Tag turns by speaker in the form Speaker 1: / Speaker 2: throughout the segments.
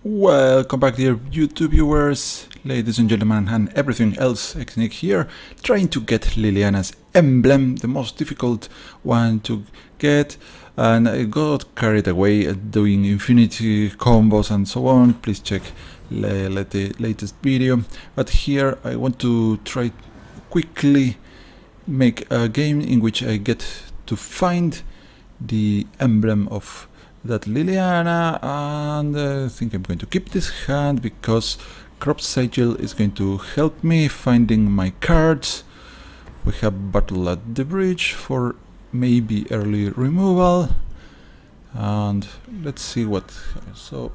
Speaker 1: Welcome back, dear YouTube viewers, ladies and gentlemen, and everything else. Nick here, trying to get Liliana's emblem, the most difficult one to get, and I got carried away doing infinity combos and so on. Please check the latest video. But here I want to try quickly make a game in which I get to find the emblem of that Liliana, and I think I'm going to keep this hand because Crop Sigil is going to help me finding my cards. We have Battle at the Bridge for maybe early removal, and let's see what. So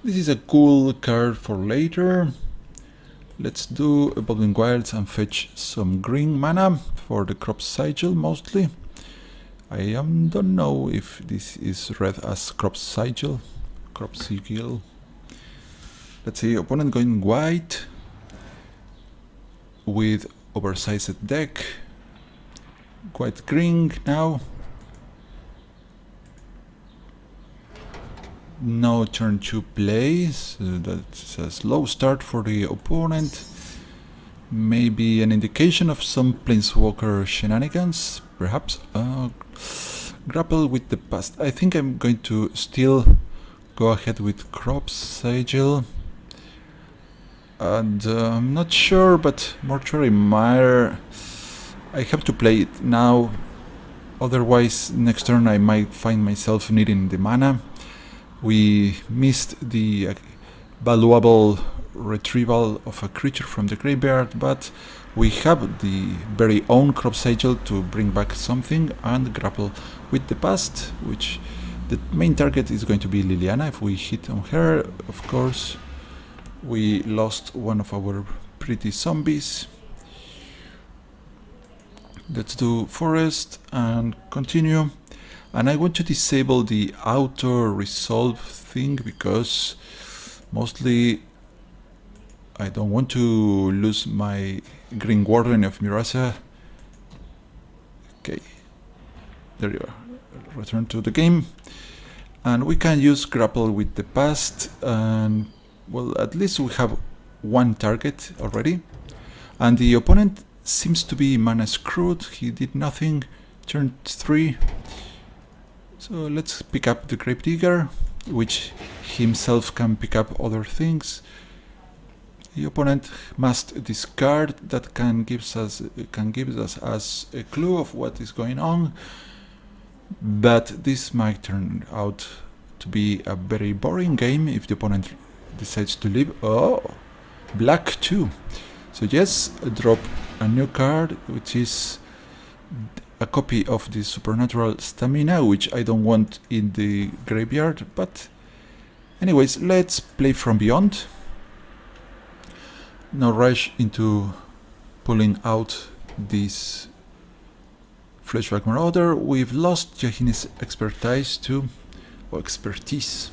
Speaker 1: this is a cool card for later. Let's do Evolving Wilds and fetch some green mana for the Crop Sigil mostly. I don't know if this is read as Crop Sigil. Let's see, opponent going white with oversized deck. Quite green now. No turn to play, so that's a slow start for the opponent. Maybe an indication of some Planeswalker shenanigans, perhaps. Grapple with the past. I think I'm going to still go ahead with Crop Sigil. And I'm not sure, but Mortuary Mire, I have to play it now. Otherwise, next turn I might find myself needing the mana. We missed the valuable retrieval of a creature from the graveyard, but we have the very own Crop Sigil to bring back something and grapple with the past, which the main target is going to be Liliana. If we hit on her, of course, we lost one of our pretty zombies. Let's do Forest and continue. And I want to disable the auto resolve thing because mostly I don't want to lose my Green Warden of Mirasa. Okay, there you are. Return to the game. And we can use Grapple with the past, and well, at least we have one target already. And the opponent seems to be mana screwed. He did nothing. Turn 3. So let's pick up the Gravedigger, which himself can pick up other things. The opponent must discard. That can give us a clue of what is going on, but this might turn out to be a very boring game if the opponent decides to leave. Oh, black 2. So yes, drop a new card, which is a copy of the Supernatural Stamina, which I don't want in the graveyard. But anyways, let's play From Beyond. No rush into pulling out this Fleshback Marauder. We've lost Jahini's expertise too, or expertise.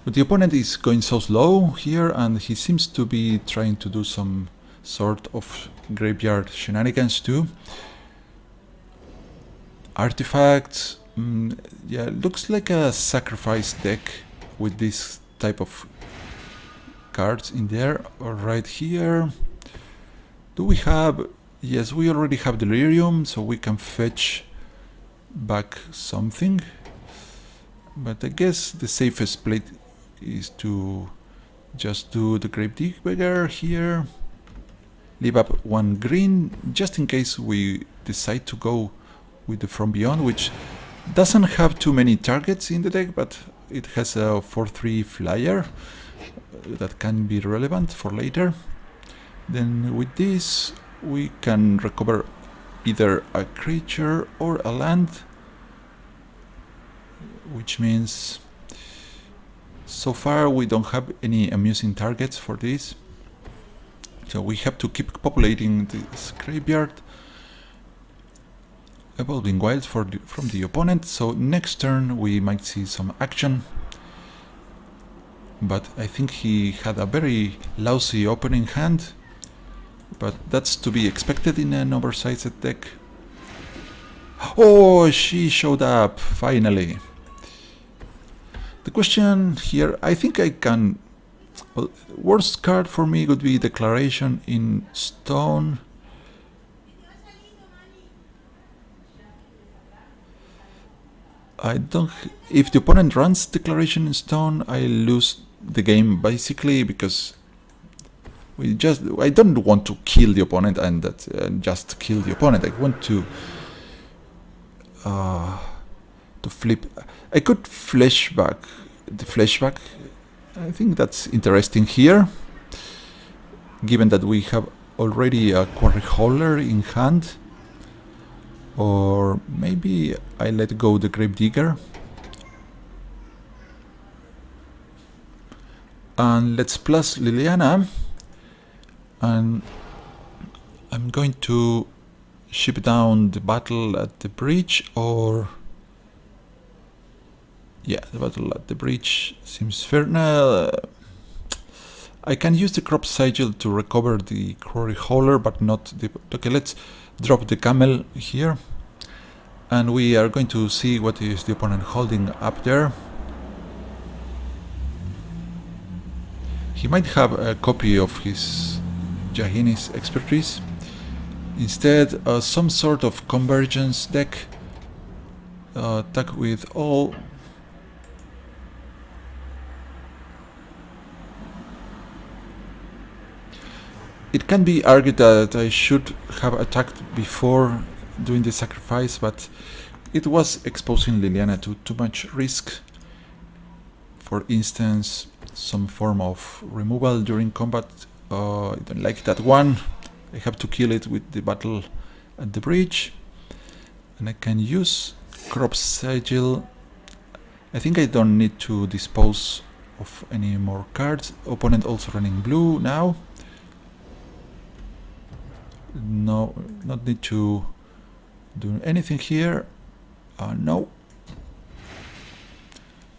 Speaker 1: But the opponent is going so slow here, and he seems to be trying to do some sort of graveyard shenanigans too. Artifacts, yeah, looks like a sacrifice deck with this type of cards in there. Or right here, do we have? Yes, we already have Delirium, so we can fetch back something. But I guess the safest play is to just do the Gravedigger here, leave up one green just in case we decide to go with the From Beyond, which doesn't have too many targets in the deck, but it has a 4/3 flyer that can be relevant for later. Then with this we can recover either a creature or a land, which means so far we don't have any amusing targets for this, so we have to keep populating this graveyard. Evolving Wilds from the opponent, so next turn we might see some action. But I think he had a very lousy opening hand, but that's to be expected in an oversized deck. Oh, she showed up, finally. The question here, I think I can Well, worst card for me would be Declaration in Stone. I don't. If the opponent runs Declaration in Stone, I lose the game basically, because I don't want to kill the opponent and just kill the opponent. I want to flip. I could flashback the flashback. I think that's interesting here, given that we have already a Quarry Hauler in hand. Or maybe I let go the Gravedigger. And let's plus Liliana. And I'm going to ship down the Battle at the Bridge, or... yeah, the Battle at the Bridge seems fair. Now, I can use the Crop Sigil to recover the Quarry Hauler, but not the... okay, let's drop the Camel here. And we are going to see what is the opponent holding up there. He might have a copy of his Jahini's Expertise. Instead, some sort of Convergence deck. Attack with all. It can be argued that I should have attacked before doing the sacrifice, but it was exposing Liliana to too much risk. For instance, some form of removal during combat. I don't like that one. I have to kill it with the Battle at the Bridge. And I can use Crop Sigil. I think I don't need to dispose of any more cards. Opponent also running blue now. No, not need to do anything here. No.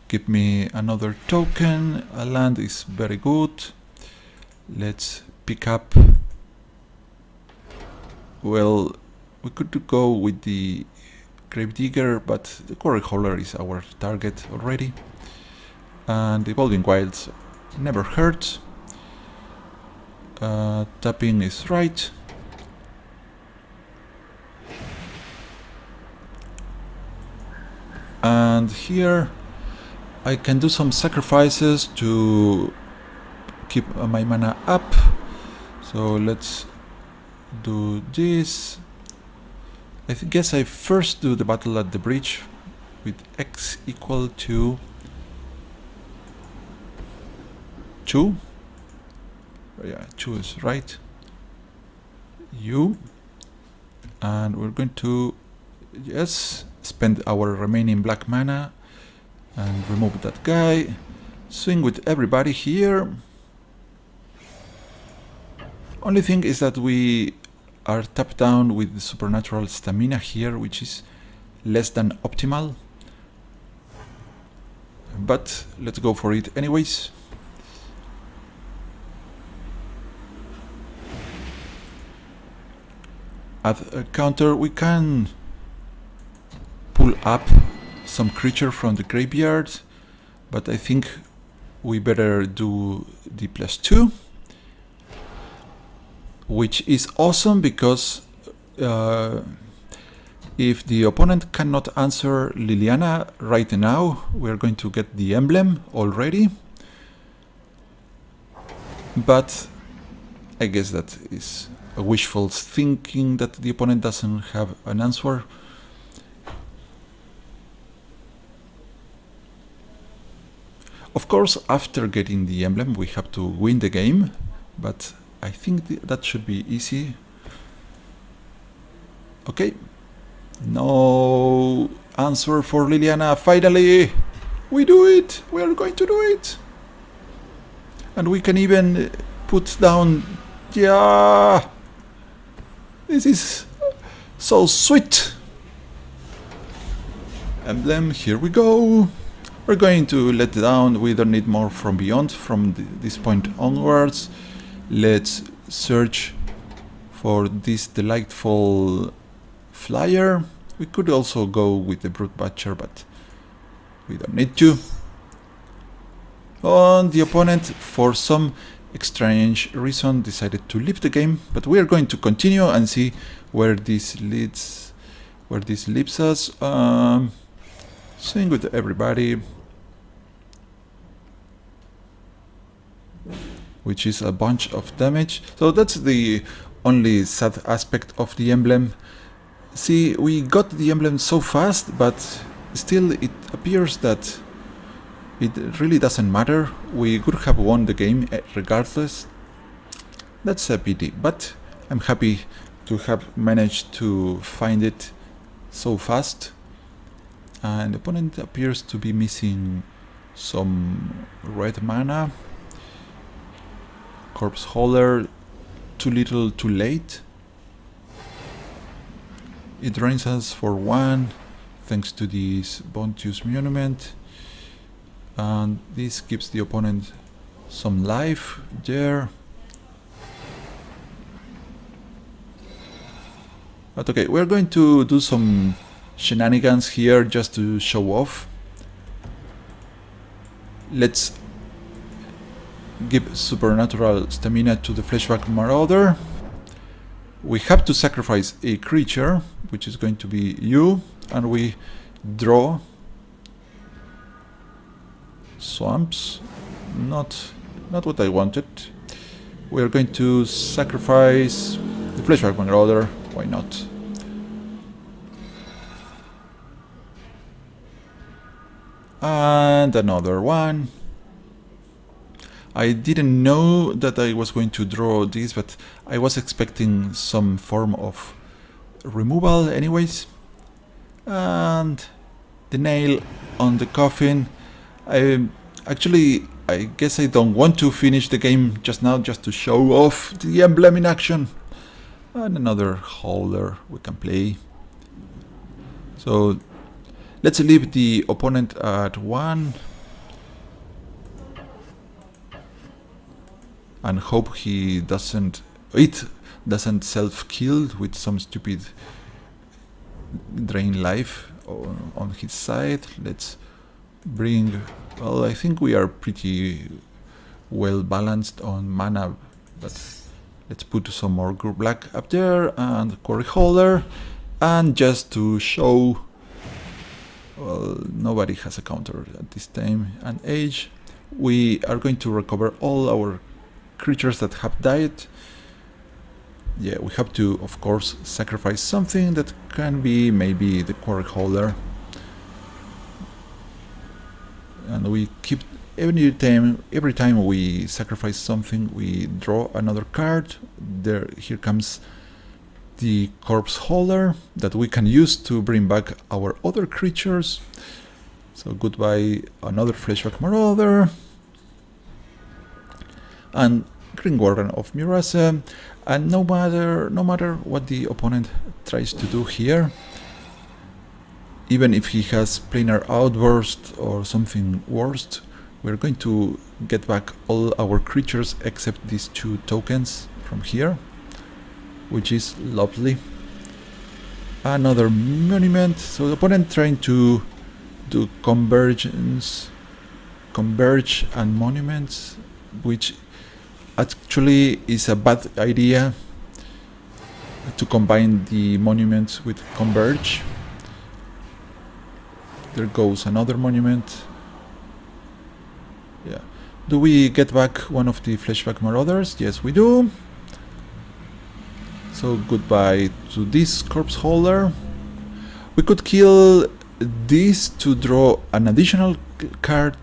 Speaker 1: Give me another token. A land is very good. Let's pick up. Well, we could go with the Gravedigger, but the Quarry Hauler is our target already. And the Evolving Wilds never hurts. Tapping is right. And here I can do some sacrifices to keep my mana up. So let's do this. I guess I first do the Battle at the Bridge with X equal to 2. Yeah, 2 is right. U. And we're going to, yes, spend our remaining black mana and remove that guy. Swing with everybody here. Only thing is that we are tapped down with the supernatural stamina here, which is less than optimal. But let's go for it anyways. At a counter, we can pull up some creature from the graveyard, but I think we better do the +2, which is awesome because if the opponent cannot answer Liliana right now, we're going to get the Emblem already. But I guess that is a wishful thinking that the opponent doesn't have an answer. Of course, after getting the Emblem, we have to win the game, but I think that should be easy. Okay, no answer for Liliana. Finally, we do it. We are going to do it, and we can even put down. Yeah, this is so sweet. Emblem, here we go. We're going to let down. We don't need more from beyond from this point onwards. Let's search for this delightful flyer. We could also go with the Brute Butcher, but we don't need to. The opponent, for some strange reason, decided to leave the game, but we are going to continue and see where this leads, where this leaves us. Same with everybody, which is a bunch of damage. So that's the only sad aspect of the emblem. See, we got the emblem so fast, but still it appears that it really doesn't matter. We could have won the game regardless. That's a pity, but I'm happy to have managed to find it so fast. And the opponent appears to be missing some red mana. Corpse Holder, too little, too late. It drains us for 1 thanks to this Bounteous Monument. And this gives the opponent some life there. But okay, we're going to do some shenanigans here just to show off. Let's give supernatural stamina to the Fleshback Marauder. We have to sacrifice a creature, which is going to be you, and we draw swamps. Not what I wanted. We are going to sacrifice the Fleshback Marauder. Why not? And another one. I didn't know that I was going to draw this, but I was expecting some form of removal anyways. And the nail on the coffin. I guess I don't want to finish the game just now, just to show off the emblem in action. And another holder we can play. So let's leave the opponent at 1. And hope it doesn't self-kill with some stupid drain life on his side. Let's bring, well, I think we are pretty well balanced on mana, but let's put some more black up there and Quarry Holder. And just to show, well, nobody has a counter at this time and age, we are going to recover all our creatures that have died. Yeah, we have to, of course, sacrifice something that can be maybe the Quarry Holder. And we keep every time we sacrifice something, we draw another card. Here comes the Corpse Holder that we can use to bring back our other creatures. So goodbye, another Fleshback Marauder. And Green Warden of Murasa. And no matter what the opponent tries to do here, even if he has Planar Outburst or something worse, we're going to get back all our creatures except these 2 tokens from here, which is lovely. Another monument. So the opponent trying to do converge and monuments, which actually is a bad idea to combine the monuments with converge. There goes another monument. Yeah. Do we get back one of the Fleshback Marauders? Yes, we do. So goodbye to this Corpse Holder. We could kill this to draw an additional card,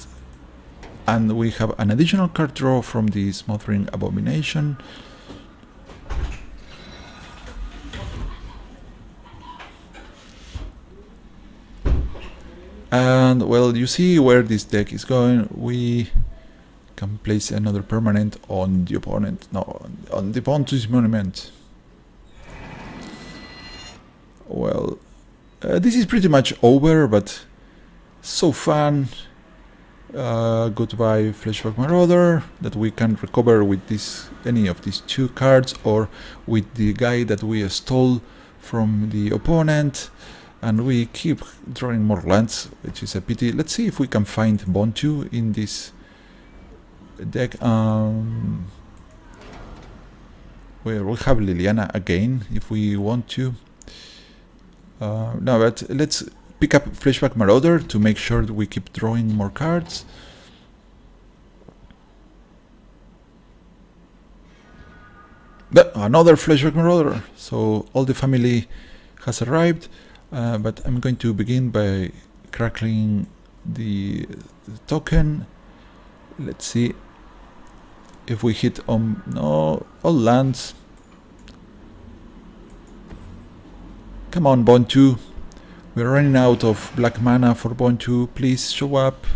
Speaker 1: and we have an additional card draw from the Smothering Abomination. And well, you see where this deck is going. We can place another permanent on the opponent. No, on the Bounteous Monument. Well, this is pretty much over, but so fun. Goodbye Fleshback Marauder that we can recover with any of these 2 cards, or with the guy that we stole from the opponent. And we keep drawing more lands, which is a pity. Let's see if we can find Bontu in this deck. We'll have Liliana again if we want to. No, but let's pick up Flashback Marauder to make sure that we keep drawing more cards. But another Flashback Marauder. So all the family has arrived. But I'm going to begin by crackling the token. Let's see if we hit on no all lands. Come on, Bond 2. We're running out of black mana for Bond 2. Please show up.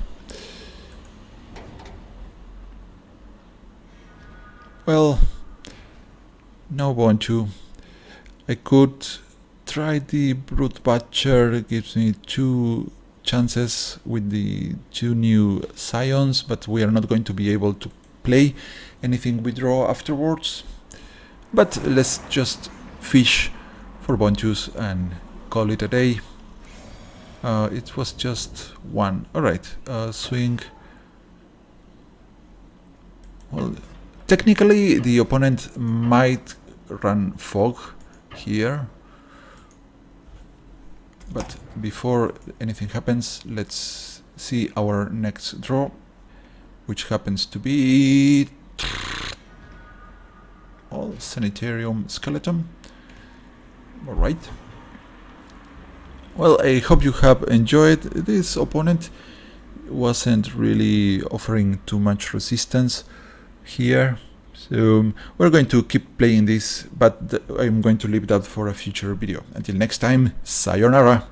Speaker 1: Well, no Bond 2. I could try the Brute Butcher. It gives me 2 chances with the 2 new Scions, but we are not going to be able to play anything we draw afterwards. But let's just fish for Bonjus and call it a day. It was just 1. Alright, swing. Well, technically the opponent might run Fog here. But before anything happens, let's see our next draw, which happens to be Sanitarium Skeleton. Alright. Well, I hope you have enjoyed. This opponent wasn't really offering too much resistance here. So we're going to keep playing this, but I'm going to leave that for a future video. Until next time, sayonara!